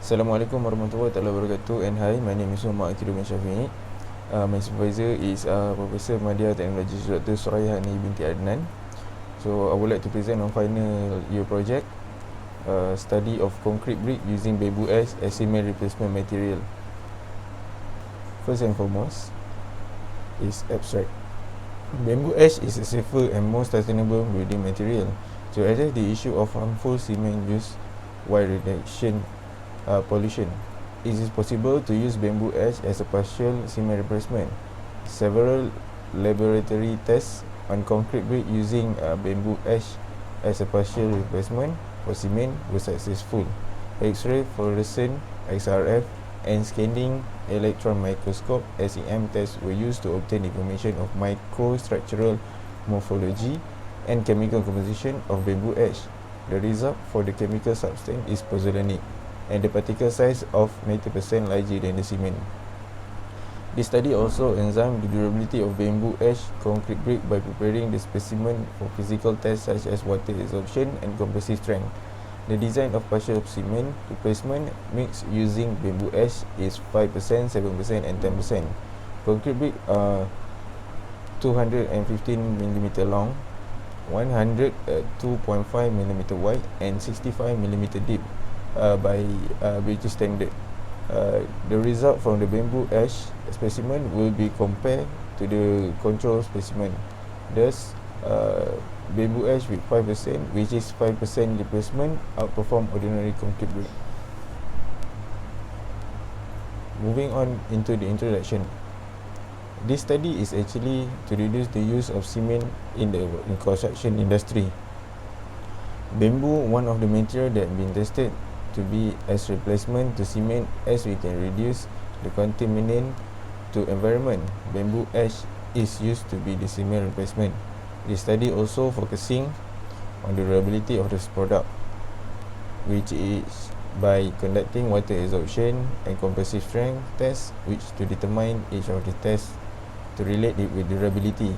Assalamualaikum warahmatullahi wabarakatuh. And hi, my name is Muhammad Akiduddin Syafiq. My supervisor is Professor Media Teknologi Dr. Suraya Hani binti Adnan. So I would like to present on final year project, study of concrete brick using bamboo ash as cement replacement material. First and foremost is abstract. Bamboo ash is a safer and more sustainable building material. To address the issue of harmful cement use while reduction pollution, it is possible to use bamboo ash as a partial cement replacement. Several laboratory tests on concrete brick using bamboo ash as a partial replacement for cement were successful. X-ray, fluorescent, XRF, and scanning electron microscope (SEM) tests were used to obtain information of microstructural morphology and chemical composition of bamboo ash. The result for the chemical substance is pozzolanic, and the particle size of 90% larger than the cement. This study also examined the durability of bamboo ash concrete brick by preparing the specimen for physical tests such as water absorption and compressive strength. The design of partial cement replacement mix using bamboo ash is 5%, 7%, and 10%. Concrete brick are 215mm long, 102.5mm wide, and 65mm deep by British standard. The result from the bamboo ash specimen will be compared to the control specimen. Thus, bamboo ash with 5%, which is 5% replacement, outperform ordinary concrete brick. Moving on into the introduction. This study is actually to reduce the use of cement in the construction industry. Bamboo, one of the material that been tested to be as replacement to cement, as we can reduce the contaminant to environment. Bamboo ash is used to be the cement replacement. The study also focusing on the durability of this product, which is by conducting water absorption and compressive strength tests, which to determine each of the tests to relate it with durability.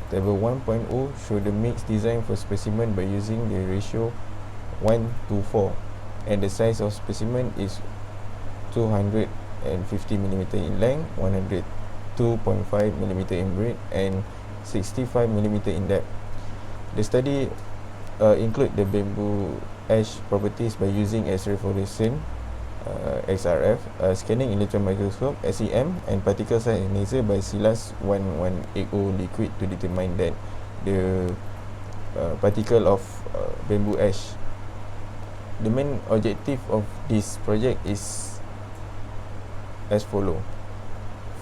Table 1.0 show the mixed design for specimen by using the ratio 1:4, and the size of specimen is 250mm in length, 102.5mm in breadth, and 65mm in depth. The study include the bamboo ash properties by using X-ray fluorescent, XRF, scanning electron microscope (SEM), and particle size analyzer by Silas 1180 liquid to determine that the particle of bamboo ash. The main objective of this project is as follow.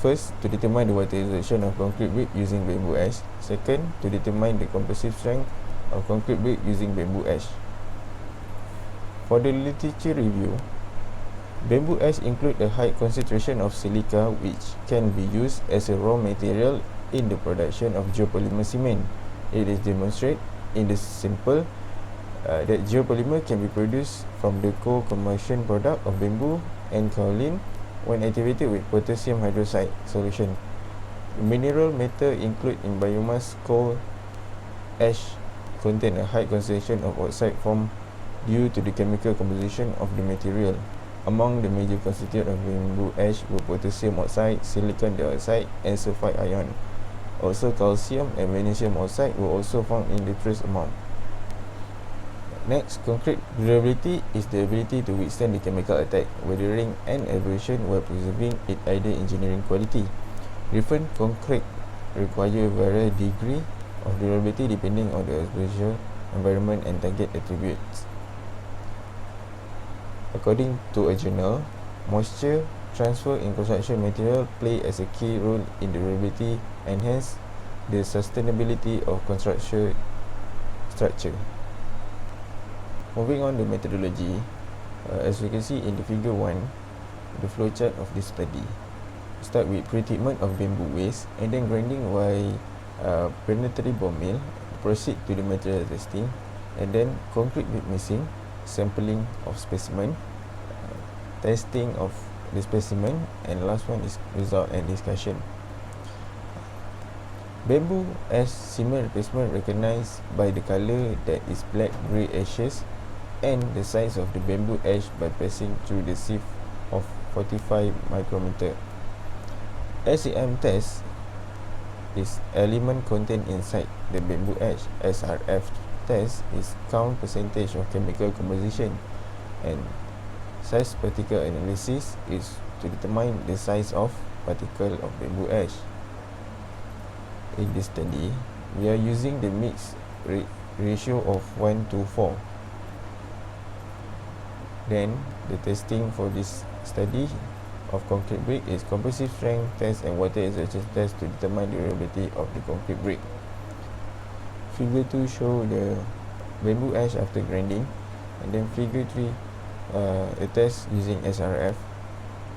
First, to determine the water absorption of concrete brick using bamboo ash. Second, to determine the compressive strength of concrete brick using bamboo ash. For the literature review, bamboo ash include a high concentration of silica, which can be used as a raw material in the production of geopolymer cement. It is demonstrated in the sample that geopolymer can be produced from the co-combustion product of bamboo and kaolin when activated with potassium hydroxide solution. Mineral matter included in biomass coal ash contain a high concentration of oxide formed due to the chemical composition of the material. Among the major constituents of bamboo ash were potassium oxide, silicon dioxide, and sulfide ion. Also, calcium and magnesium oxide were also found in the trace amount. Next, concrete durability is the ability to withstand the chemical attack, weathering, and abrasion while preserving its ideal engineering quality. Different concrete require various degree of durability depending on the exposure, environment, and target attributes. According to a journal, moisture transfer in construction material play as a key role in durability and hence the sustainability of construction structure. Moving on to methodology, as we can see in the figure 1, the flowchart of this study. Start with pre-treatment of bamboo waste and then grinding by planetary ball mill, proceed to the material testing, and then concrete brick mixing, sampling of specimen, testing of the specimen, and last one is result and discussion. Bamboo as cement replacement recognized by the color that is black grey ashes and the size of the bamboo ash by passing through the sieve of 45 micrometer. SEM test is element content inside the bamboo ash. SRF test is count percentage of chemical composition, and size particle analysis is to determine the size of particle of bamboo ash. In this study, we are using the mixed ratio of 1:4. Then the testing for this study of concrete brick is compressive strength test and water exertion test to determine the durability of the concrete brick. Figure 2 show the bamboo ash after grinding, and then figure 3 a test using SRF,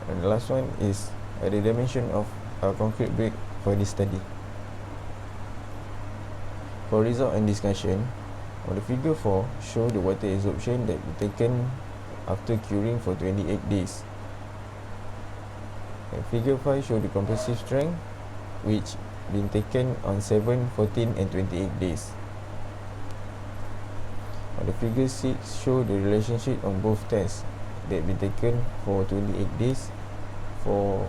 and the last one is the dimension of a concrete brick for this study. For result and discussion, on the figure 4 show the water absorption that be taken after curing for 28 days. And figure 5 show the compressive strength which been taken on 7, 14 and 28 days. On the figure 6 show the relationship on both tests that been taken for 28 days for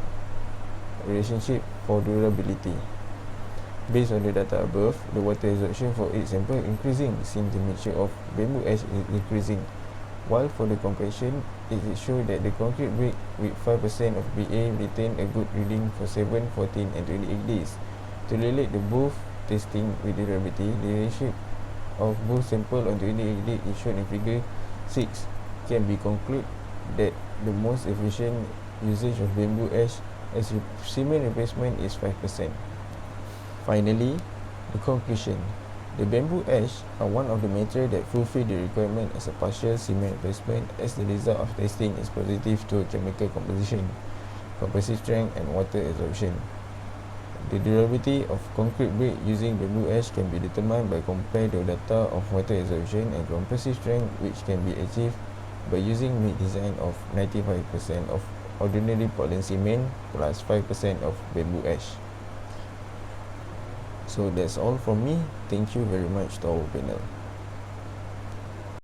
relationship for durability. Based on the data above, the water absorption for each sample increasing since the mixture of bamboo ash is increasing. While for the compression, it shows that the concrete brick with 5% of BA retain a good reading for 7, 14 and 28 days. To relate the both testing with durability, the relationship of both sample on 28 days is shown in figure 6. Can be concluded that the most efficient usage of bamboo ash as a cement replacement is 5%. Finally, the conclusion. The bamboo ash are one of the materials that fulfill the requirement as a partial cement replacement, as the result of testing is positive to chemical composition, compressive strength and water absorption. The durability of concrete brick using bamboo ash can be determined by comparing the data of water absorption and compressive strength, which can be achieved by using made design of 95% of ordinary Portland cement plus 5% of bamboo ash. So that's all from me. Thank you very much to our panel.